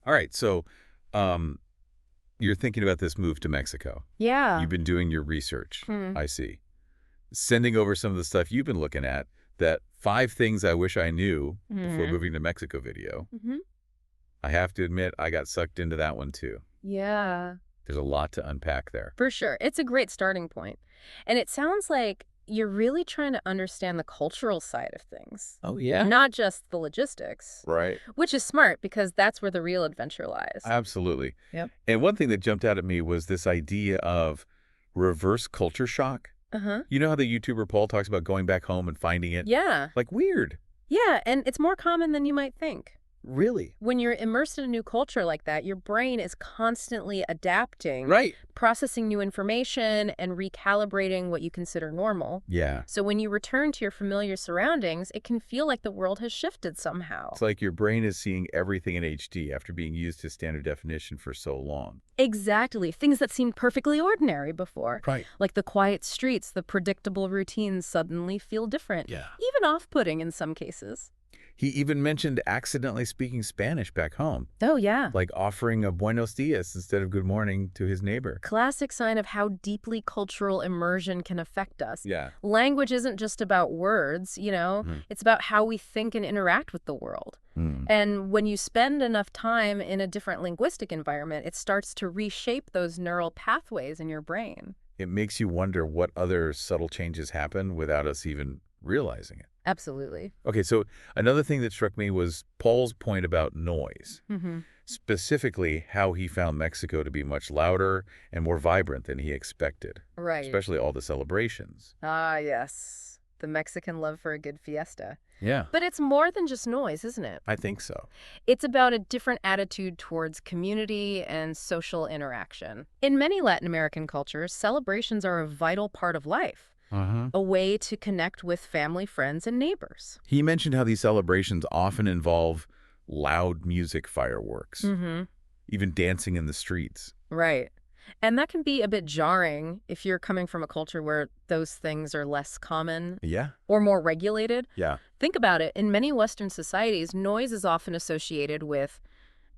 All right, so um, you're thinking about this move to Mexico. Yeah. You've been doing your research. Hmm. I see. Sending over some of the stuff you've been looking at, that 5 things I wish I knew before Hmm. moving to Mexico video. Hmm. I have to admit, I got sucked into that one too. Yeah, There's a lot to unpack there. for sure. It's a great starting point. And it sounds like you're really trying to understand the cultural side of things, Oh, yeah? not just the logistics, Right. which is smart because that's where the real adventure lies. Absolutely. Yep. And one thing that jumped out at me was this idea of reverse culture shock. Uh-huh. You know how the YouTuber Paul talks about going back home and finding it, Yeah. like, weird? Yeah, and it's more common than you might think. Really? When you're immersed in a new culture like that, your brain is constantly adapting, Right. processing new information, and recalibrating what you consider normal. Yeah. So when you return to your familiar surroundings, it can feel like the world has shifted somehow. It's like your brain is seeing everything in HD after being used to standard definition for so long. Exactly. Things that seemed perfectly ordinary before. Right. Like the quiet streets, the predictable routines suddenly feel different. Yeah. Even off-putting in some cases. He even mentioned accidentally speaking Spanish back home, Oh, yeah. like offering a buenos dias instead of good morning to his neighbor. Classic sign of how deeply cultural immersion can affect us. Yeah. Language isn't just about words, Mhm. it's about how we think and interact with the world. Mm. And when you spend enough time in a different linguistic environment, it starts to reshape those neural pathways in your brain. It makes you wonder what other subtle changes happen without us even realizing it. Absolutely. Okay, so another thing that struck me was Paul's point about noise, Mm-hmm. specifically how he found Mexico to be much louder and more vibrant than he expected, Right. especially all the celebrations. Ah, yes. The Mexican love for a good fiesta. Yeah, But it's more than just noise, isn't it? I think so. It's about a different attitude towards community and social interaction. In many Latin American cultures, celebrations are a vital part of life, Uh-huh. a way to connect with family, friends, and neighbors. He mentioned how these celebrations often involve loud music fireworks, Mm-hmm. even dancing in the streets. Right. And that can be a bit jarring if you're coming from a culture where those things are less common Yeah? or more regulated. Yeah. Think about it. In many Western societies, noise is often associated with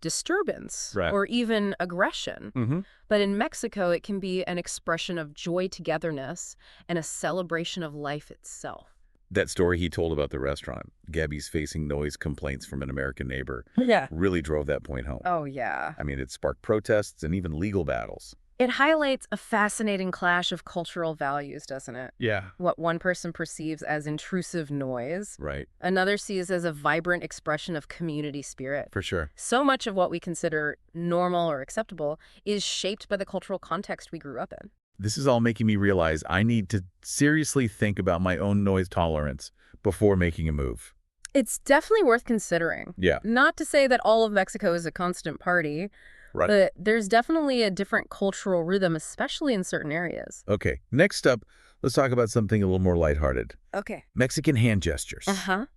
disturbance Right. or even aggression. Mm-hmm. But in Mexico, it can be an expression of joy togetherness and a celebration of life itself. That story he told about the restaurant, Gabby's facing noise complaints from an American neighbor, Yeah. really drove that point home. Oh, yeah. I mean, it sparked protests and even legal battles. It highlights a fascinating clash of cultural values, doesn't it? Yeah. What one person perceives as intrusive noise, Right. another sees as a vibrant expression of community spirit. For sure. So much of what we consider normal or acceptable is shaped by the cultural context we grew up in. This is all making me realize I need to seriously think about my own noise tolerance before making a move. It's definitely worth considering. Yeah. Not to say that all of Mexico is a constant party, Right. but there's definitely a different cultural rhythm, especially in certain areas. Okay. Next up, let's talk about something a little more lighthearted. Okay. Mexican hand gestures. Uh-huh.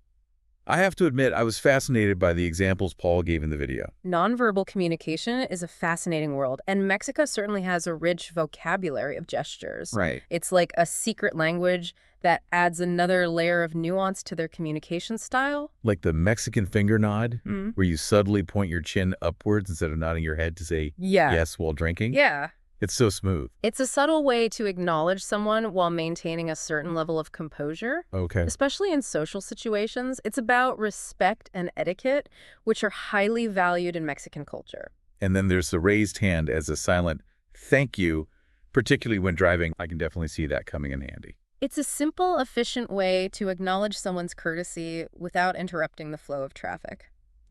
I have to admit, I was fascinated by the examples Paul gave in the video. Nonverbal communication is a fascinating world, and Mexico certainly has a rich vocabulary of gestures. Right. It's like a secret language that adds another layer of nuance to their communication style. Like the Mexican finger nod, Mm. where you subtly point your chin upwards instead of nodding your head to say Yeah. yes while drinking. Yeah. It's so smooth. It's a subtle way to acknowledge someone while maintaining a certain level of composure. Okay. Especially in social situations, it's about respect and etiquette, which are highly valued in Mexican culture. And then there's the raised hand as a silent thank you, particularly when driving. I can definitely see that coming in handy. It's a simple, efficient way to acknowledge someone's courtesy without interrupting the flow of traffic.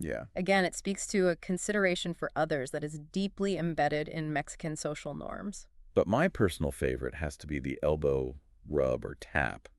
Yeah. Again, it speaks to a consideration for others that is deeply embedded in Mexican social norms. But my personal favorite has to be the elbow rub or tap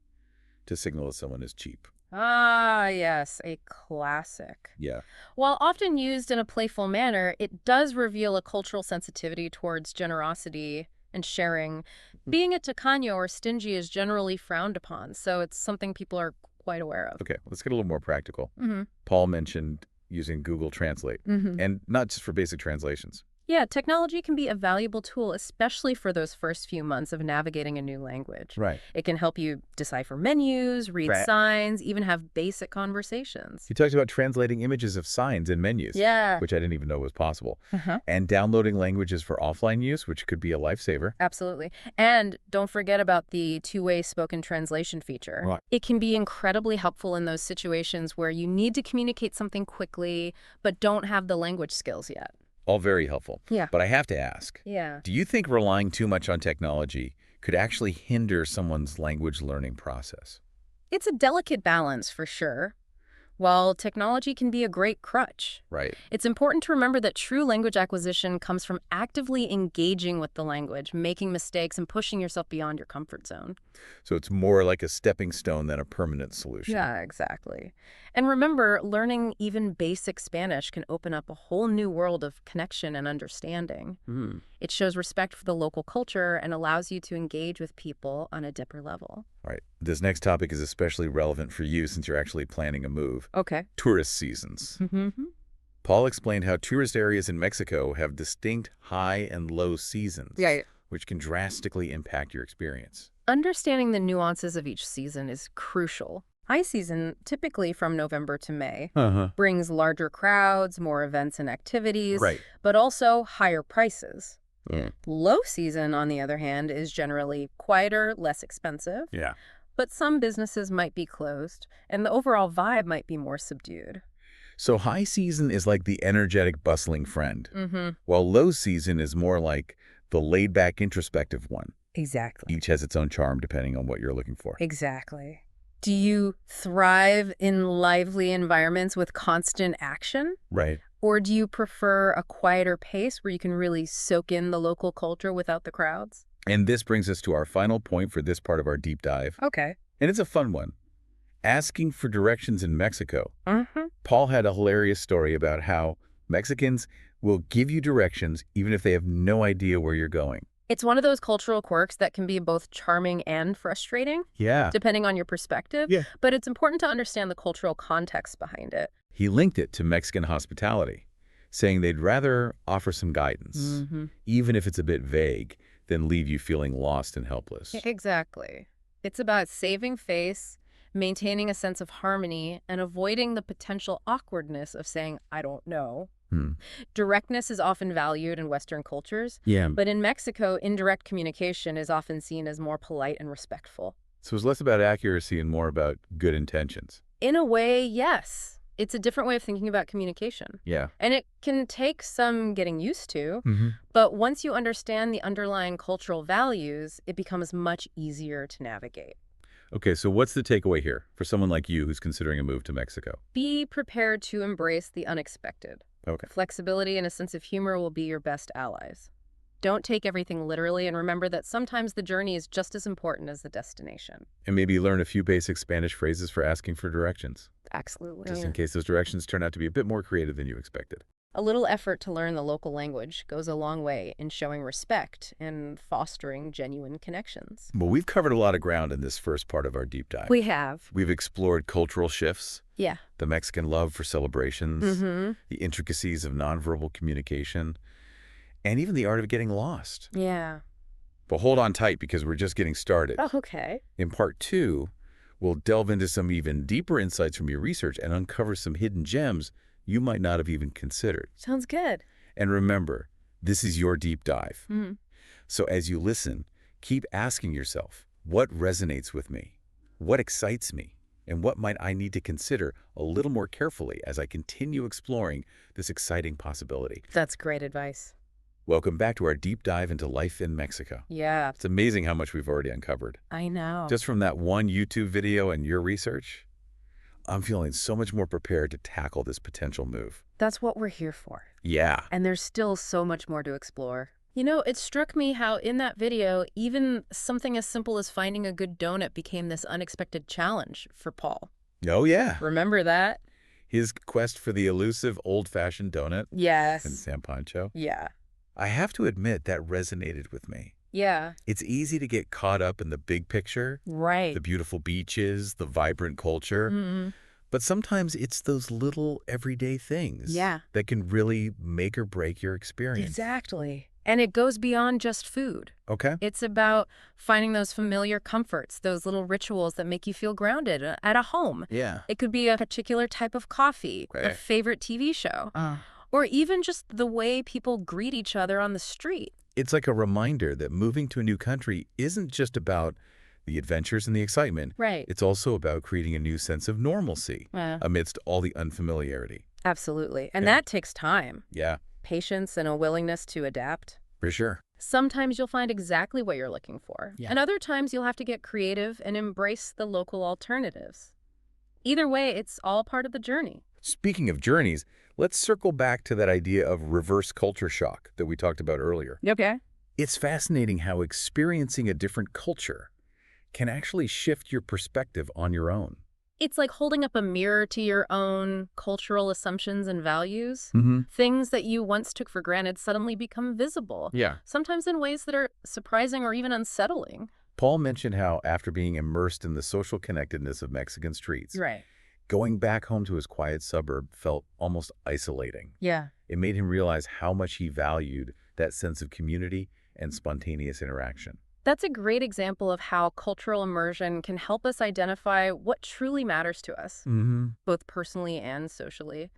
to signal that someone is cheap. Ah, yes, a classic. Yeah. While often used in a playful manner, it does reveal a cultural sensitivity towards generosity and sharing. Being a tacaño or stingy is generally frowned upon, so it's something people are quite aware of. Okay, let's get a little more practical. Mm-hmm. Paul mentioned using Google Translate, Mm-hmm. and not just for basic translations. Yeah, technology can be a valuable tool, especially for those first few months of navigating a new language. Right. It can help you decipher menus, read Right. signs, even have basic conversations. You talked about translating images of signs and menus, Yeah. which I didn't even know was possible, Uh-huh. and downloading languages for offline use, which could be a lifesaver. Absolutely. And don't forget about the two-way spoken translation feature. Right. It can be incredibly helpful in those situations where you need to communicate something quickly, but don't have the language skills yet. All very helpful. Yeah. But I have to ask, Yeah. do you think relying too much on technology could actually hinder someone's language learning process? It's a delicate balance for sure. While technology can be a great crutch, Right. it's important to remember that true language acquisition comes from actively engaging with the language, making mistakes, and pushing yourself beyond your comfort zone. So it's more like a stepping stone than a permanent solution. Yeah, exactly. And remember, learning even basic Spanish can open up a whole new world of connection and understanding. Hmm. It shows respect for the local culture and allows you to engage with people on a deeper level. All right. This next topic is especially relevant for you since you're actually planning a move. Okay. Tourist seasons. Mm-hmm. Paul explained how tourist areas in Mexico have distinct high and low seasons, Yeah. which can drastically impact your experience. Understanding the nuances of each season is crucial. High season, typically from November to May, Uh-huh. brings larger crowds, more events and activities, Right. but also higher prices. Yeah. Low season, on the other hand, is generally quieter, less expensive, Yeah. but some businesses might be closed, and the overall vibe might be more subdued. So high season is like the energetic, bustling friend, Mm-hmm. while low season is more like the laid-back, introspective one. Exactly. Each has its own charm depending on what you're looking for. Exactly. Do you thrive in lively environments with constant action? Right. Or do you prefer a quieter pace where you can really soak in the local culture without the crowds? And this brings us to our final point for this part of our deep dive. Okay. And it's a fun one. Asking for directions in Mexico. Mm-hmm. Paul had a hilarious story about how Mexicans will give you directions even if they have no idea where you're going. It's one of those cultural quirks that can be both charming and frustrating, Yeah. depending on your perspective. Yeah. But it's important to understand the cultural context behind it. He linked it to Mexican hospitality, saying they'd rather offer some guidance, Mm-hmm. even if it's a bit vague, than leave you feeling lost and helpless. Exactly. It's about saving face, maintaining a sense of harmony, and avoiding the potential awkwardness of saying, I don't know. Hmm. Directness is often valued in Western cultures, Yeah. but in Mexico, indirect communication is often seen as more polite and respectful. So it's less about accuracy and more about good intentions. In a way, yes. It's a different way of thinking about communication. Yeah. And it can take some getting used to, Mm-hmm. but once you understand the underlying cultural values, it becomes much easier to navigate. Okay, so what's the takeaway here for someone like you who's considering a move to Mexico? Be prepared to embrace the unexpected. Okay. Flexibility and a sense of humor will be your best allies. Don't take everything literally, and remember that sometimes the journey is just as important as the destination. And maybe learn a few basic Spanish phrases for asking for directions, Absolutely. just in case those directions turn out to be a bit more creative than you expected. A little effort to learn the local language goes a long way in showing respect and fostering genuine connections. Well, we've covered a lot of ground in this first part of our deep dive. We have. We've explored cultural shifts, Yeah. the Mexican love for celebrations, Mm-hmm. the intricacies of nonverbal communication, and even the art of getting lost. Yeah. But hold on tight because we're just getting started. Oh, okay. In part 2, we'll delve into some even deeper insights from your research and uncover some hidden gems you might not have even considered. Sounds good. And remember, this is your deep dive. Mm-hmm. So as you listen, keep asking yourself, what resonates with me? What excites me? And what might I need to consider a little more carefully as I continue exploring this exciting possibility? That's great advice. Welcome back to our deep dive into life in Mexico. Yeah, It's amazing how much we've already uncovered. I know. Just from that one YouTube video and your research, I'm feeling so much more prepared to tackle this potential move. That's what we're here for. Yeah. And there's still so much more to explore. You know, it struck me how in that video, even something as simple as finding a good donut became this unexpected challenge for Paul. Oh, yeah. Remember that? His quest for the elusive old-fashioned donut in Yes. San Pancho. Yeah. I have to admit that resonated with me. Yeah. It's easy to get caught up in the big picture, Right. the beautiful beaches, the vibrant culture. Mm-hmm. But sometimes it's those little everyday things Yeah. that can really make or break your experience. Exactly. And it goes beyond just food. Okay? It's about finding those familiar comforts, those little rituals that make you feel grounded at a home. Yeah. It could be a particular type of coffee, a Okay. favorite TV show, Uh, or even just the way people greet each other on the street. it's like a reminder that moving to a new country isn't just about the adventures and the excitement. Right. It's also about creating a new sense of normalcy amidst all the unfamiliarity. Absolutely. And Yeah. that takes time, Yeah, patience, and a willingness to adapt. for sure. Sometimes you'll find exactly what you're looking for, Yeah. and other times you'll have to get creative and embrace the local alternatives. Either way, it's all part of the journey. Speaking of journeys, let's circle back to that idea of reverse culture shock that we talked about earlier. Okay. It's fascinating how experiencing a different culture can actually shift your perspective on your own. It's like holding up a mirror to your own cultural assumptions and values. Mm-hmm. Things that you once took for granted suddenly become visible, Yeah. sometimes in ways that are surprising or even unsettling. Paul mentioned how after being immersed in the social connectedness of Mexican streets, Right. going back home to his quiet suburb felt almost isolating. Yeah. It made him realize how much he valued that sense of community and spontaneous interaction. That's a great example of how cultural immersion can help us identify what truly matters to us, Mm-hmm. both personally and socially.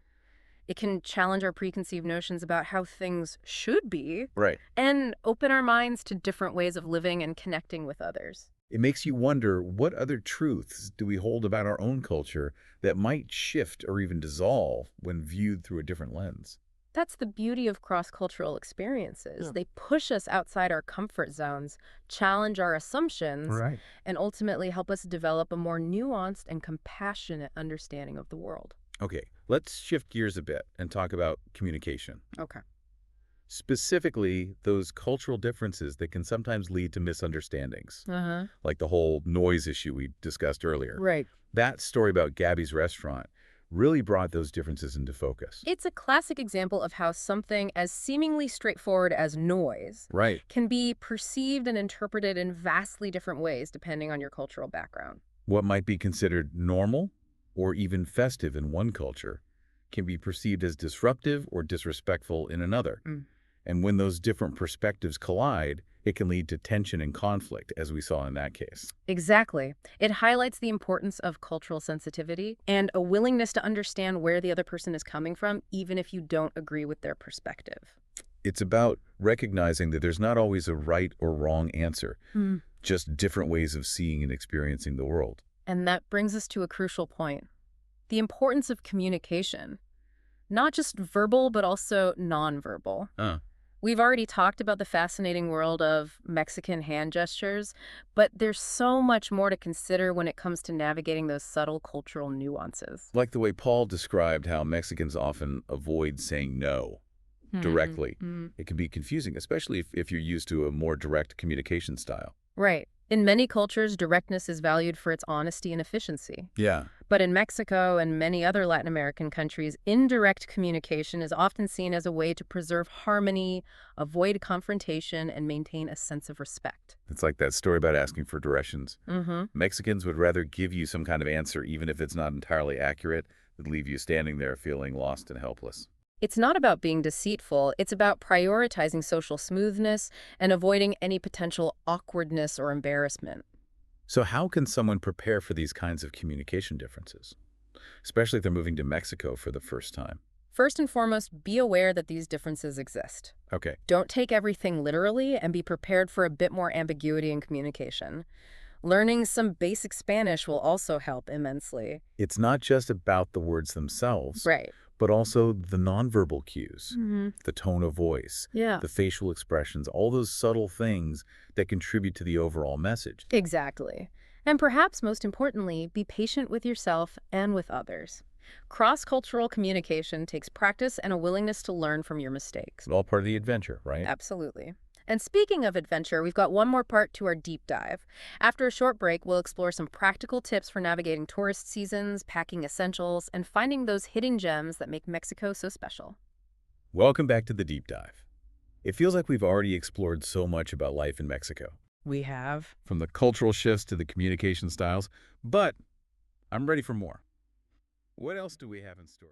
It can challenge our preconceived notions about how things should be Right. and open our minds to different ways of living and connecting with others. It makes you wonder, what other truths do we hold about our own culture that might shift or even dissolve when viewed through a different lens? That's the beauty of cross-cultural experiences. Yeah. They push us outside our comfort zones, challenge our assumptions, Right. and ultimately help us develop a more nuanced and compassionate understanding of the world. Okay, let's shift gears a bit and talk about communication. Okay. Specifically, those cultural differences that can sometimes lead to misunderstandings, Uh-huh. like the whole noise issue we discussed earlier. Right. That story about Gabby's restaurant really brought those differences into focus. It's a classic example of how something as seemingly straightforward as noise Right. can be perceived and interpreted in vastly different ways depending on your cultural background. What might be considered normal or even festive in one culture can be perceived as disruptive or disrespectful in another. Mm. And when those different perspectives collide, it can lead to tension and conflict, as we saw in that case. Exactly. It highlights the importance of cultural sensitivity and a willingness to understand where the other person is coming from, even if you don't agree with their perspective. It's about recognizing that there's not always a right or wrong answer, Mm. just different ways of seeing and experiencing the world. And that brings us to a crucial point. The importance of communication. Not just verbal, but also nonverbal. We've already talked about the fascinating world of Mexican hand gestures, but there's so much more to consider when it comes to navigating those subtle cultural nuances. Like the way Paul described how Mexicans often avoid saying no directly. It can be confusing, especially if you're used to a more direct communication style. Right. In many cultures, directness is valued for its honesty and efficiency. Yeah. But in Mexico and many other Latin American countries, indirect communication is often seen as a way to preserve harmony, avoid confrontation, and maintain a sense of respect. It's like that story about asking for directions. Mm-hmm. Mexicans would rather give you some kind of answer, even if it's not entirely accurate, than leave you standing there feeling lost and helpless. It's not about being deceitful, it's about prioritizing social smoothness and avoiding any potential awkwardness or embarrassment. So how can someone prepare for these kinds of communication differences, especially if they're moving to Mexico for the first time? First and foremost, be aware that these differences exist. Okay. Don't take everything literally and be prepared for a bit more ambiguity in communication. Learning some basic Spanish will also help immensely. It's not just about the words themselves, Right. but also the nonverbal cues, Mm-hmm. the tone of voice, Yeah. the facial expressions, all those subtle things that contribute to the overall message. Exactly. And perhaps most importantly, be patient with yourself and with others. Cross-cultural communication takes practice and a willingness to learn from your mistakes. It's all part of the adventure, right? Absolutely. And speaking of adventure, we've got one more part to our deep dive. After a short break, we'll explore some practical tips for navigating tourist seasons, packing essentials, and finding those hidden gems that make Mexico so special. Welcome back to the deep dive. It feels like we've already explored so much about life in Mexico, We have. from the cultural shifts to the communication styles, but I'm ready for more. What else do we have in store?